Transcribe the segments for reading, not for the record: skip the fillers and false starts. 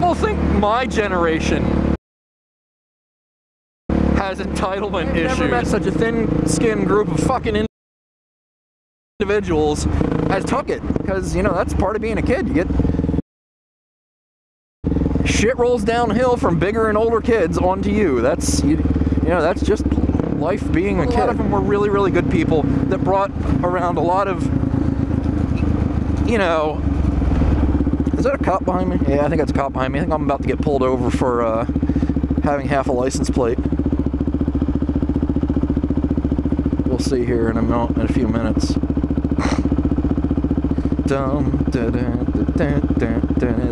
People think my generation has entitlement issues. I've never met such a thin-skinned group of fucking individuals as took it, because, you know, that's part of being a kid. You get shit rolls downhill from bigger and older kids onto you. That's, you know, that's just life being a kid. A lot of them were really, really good people that brought around a lot of, you know... Is that a cop behind me? Yeah, I think that's a cop behind me. I think I'm about to get pulled over for having half a license plate. We'll see here in a few minutes.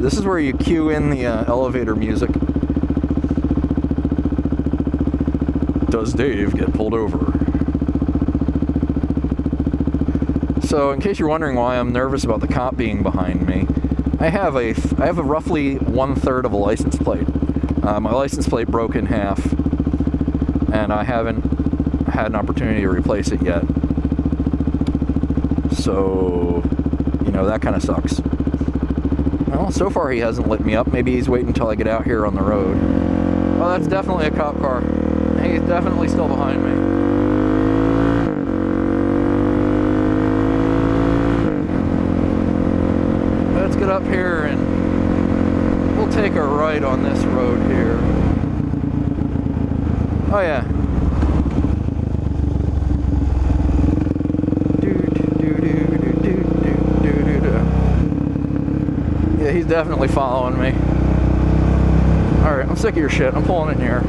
This is where you cue in the elevator music. Does Dave get pulled over? So, in case you're wondering why I'm nervous about the cop being behind me, I have a roughly 1/3 of a license plate. My license plate broke in half, and I haven't had an opportunity to replace it yet. So, you know, that kind of sucks. Well, so far he hasn't lit me up. Maybe he's waiting until I get out here on the road. Oh, that's definitely a cop car. He's definitely still behind me. Let's get up here and we'll take a right on this road here. Oh yeah. Yeah, he's definitely following me. Alright, I'm sick of your shit. I'm pulling in here.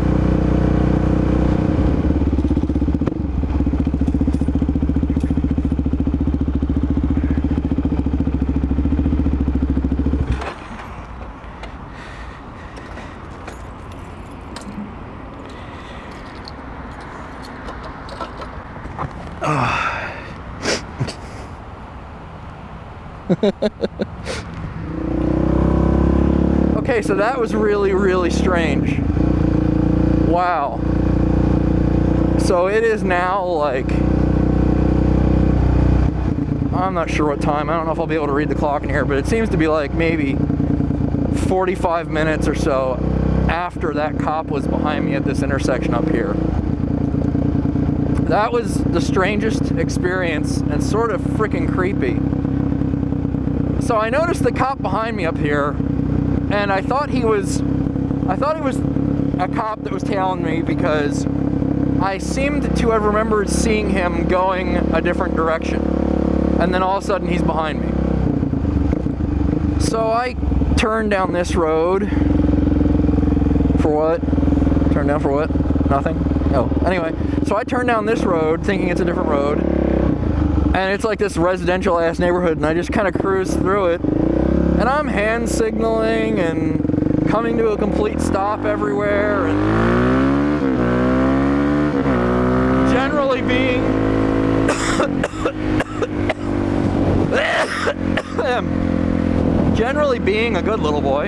Okay, so that was really, really strange. Wow. So it is now like, I'm not sure what time. I don't know if I'll be able to read the clock in here, but it seems to be like maybe 45 minutes or so after that cop was behind me at this intersection up here. That was the strangest experience and sort of freaking creepy. So I noticed the cop behind me up here, and I thought he was a cop that was tailing me because I seemed to have remembered seeing him going a different direction. And then all of a sudden he's behind me. So I turned down this road. For what? Turned down for what? Nothing? Oh, anyway. So I turned down this road thinking it's a different road. And it's like this residential ass neighborhood, and I just kind of cruised through it. And I'm hand signaling and coming to a complete stop everywhere, and generally being a good little boy.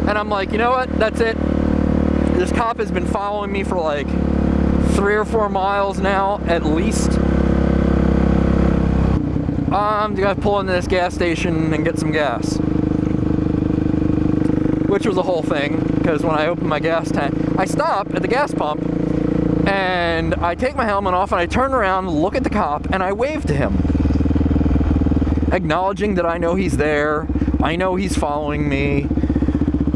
And I'm like, you know what? That's it. This cop has been following me for like 3 or 4 miles now, at least. I'm gonna pull into this gas station and get some gas. Which was a whole thing, because when I opened my gas tank, I stop at the gas pump, and I take my helmet off, and I turn around, look at the cop, and I wave to him. Acknowledging that I know he's there, I know he's following me,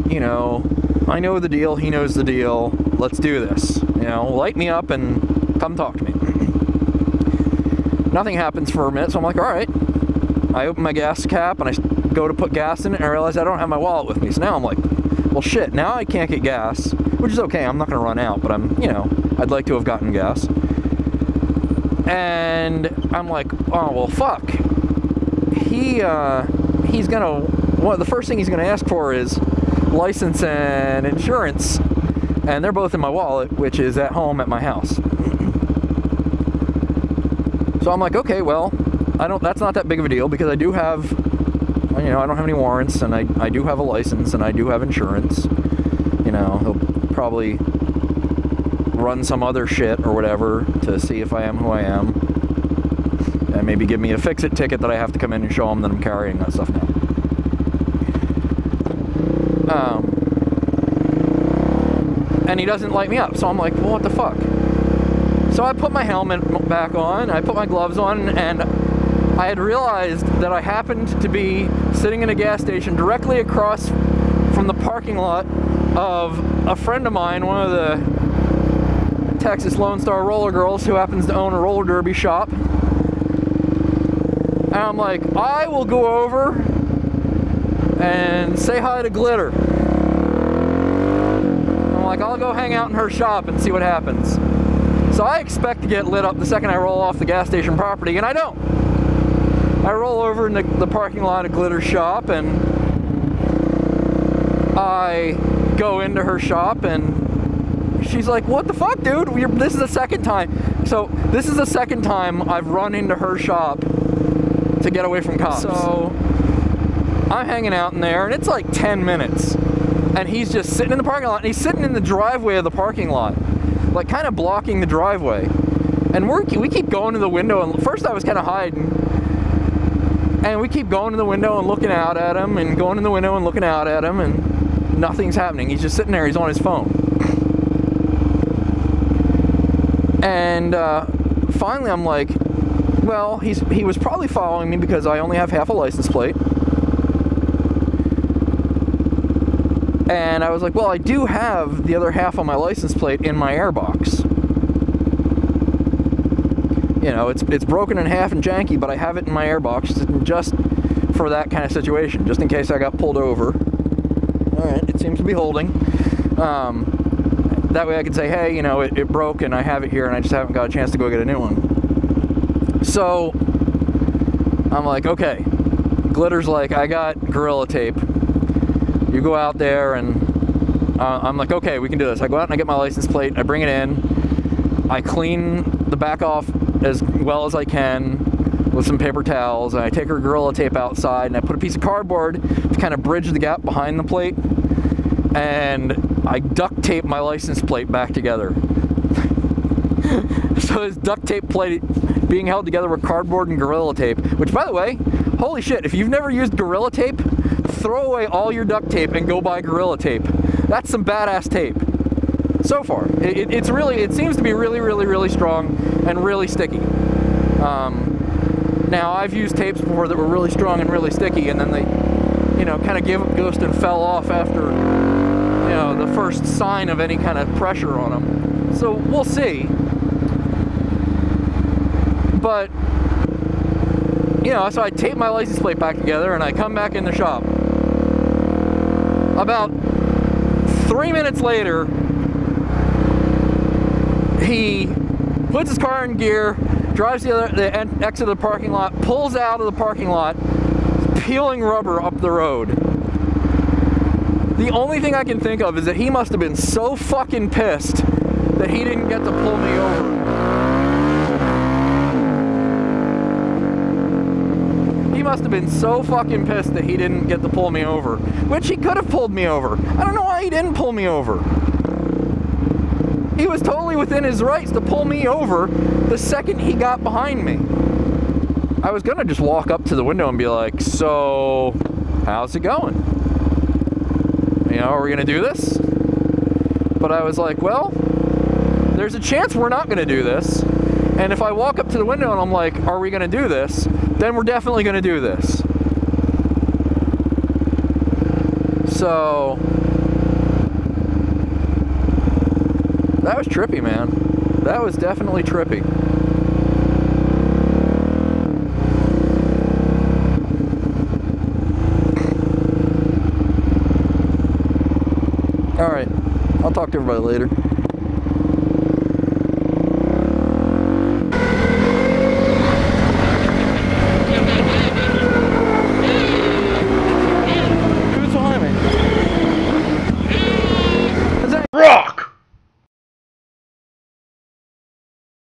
you know, I know the deal, he knows the deal, let's do this. You know, light me up and come talk to me. Nothing happens for a minute, so I'm like, alright. I open my gas cap and I go to put gas in it, and I realize I don't have my wallet with me. So now I'm like, well shit, now I can't get gas, which is okay, I'm not going to run out, but you know, I'd like to have gotten gas. And I'm like, oh, well fuck. He's going to, well, the first thing he's going to ask for is license and insurance, and they're both in my wallet, which is at home at my house. So I'm like, okay, well, that's not that big of a deal, because I do have, you know, I don't have any warrants, and I do have a license, and I do have insurance. You know, he'll probably run some other shit or whatever to see if I am who I am, and maybe give me a fix-it ticket that I have to come in and show him that I'm carrying that stuff now. And he doesn't light me up. So I'm like, well, what the fuck? So I put my helmet back on, I put my gloves on, and I had realized that I happened to be sitting in a gas station directly across from the parking lot of a friend of mine, one of the Texas Lone Star roller girls who happens to own a roller derby shop. And I'm like, I will go over and say hi to Glitter. I'm like, I'll go hang out in her shop and see what happens. So I expect to get lit up the second I roll off the gas station property, and I don't. I roll over in the parking lot of Glitter's shop, and I go into her shop, and she's like, what the fuck, dude? This is the second time. So this is the second time I've run into her shop to get away from cops. So I'm hanging out in there, and it's like 10 minutes. And he's just sitting in the parking lot, and he's sitting in the driveway of the parking lot, like kind of blocking the driveway. And we keep going to the window, and first I was kind of hiding. And we keep going to the window and looking out at him, and going in the window and looking out at him, and nothing's happening. He's just sitting there, he's on his phone. And finally I'm like, well, he was probably following me because I only have half a license plate. And I was like, well, I do have the other half of my license plate in my airbox. You know, it's broken in half and janky, but I have it in my airbox just for that kind of situation, just in case I got pulled over. All right, it seems to be holding. That way I could say, hey, you know, it broke and I have it here and I just haven't got a chance to go get a new one. So I'm like, okay. Glitter's like, I got Gorilla Tape. You go out there, and I'm like, okay, we can do this. I go out and I get my license plate, I bring it in, I clean the back off as well as I can with some paper towels, and I take her Gorilla Tape outside, and I put a piece of cardboard to kind of bridge the gap behind the plate, and I duct tape my license plate back together. So this duct tape plate being held together with cardboard and Gorilla Tape, which, by the way, holy shit, if you've never used Gorilla Tape, throw away all your duct tape and go buy Gorilla Tape. That's some badass tape. So far, it seems to be really, really, really strong and really sticky. Now I've used tapes before that were really strong and really sticky, and then they, you know, kind of gave up ghost and fell off after, you know, the first sign of any kind of pressure on them. So we'll see. But you know, so I tape my license plate back together and I come back in the shop. About 3 minutes later, he puts his car in gear, drives the exit of the parking lot, pulls out of the parking lot, peeling rubber up the road. The only thing I can think of is that he must have been so fucking pissed that he didn't get to pull me over. He must have been so fucking pissed that he didn't get to pull me over, which he could have pulled me over. I don't know why he didn't pull me over. He was totally within his rights to pull me over the second he got behind me. I was gonna just walk up to the window and be like, so, how's it going? You know, are we gonna do this? But I was like, well, there's a chance we're not gonna do this. And if I walk up to the window and I'm like, are we gonna do this? Then we're definitely gonna do this. So, that was trippy, man. That was definitely trippy. Alright, I'll talk to everybody later.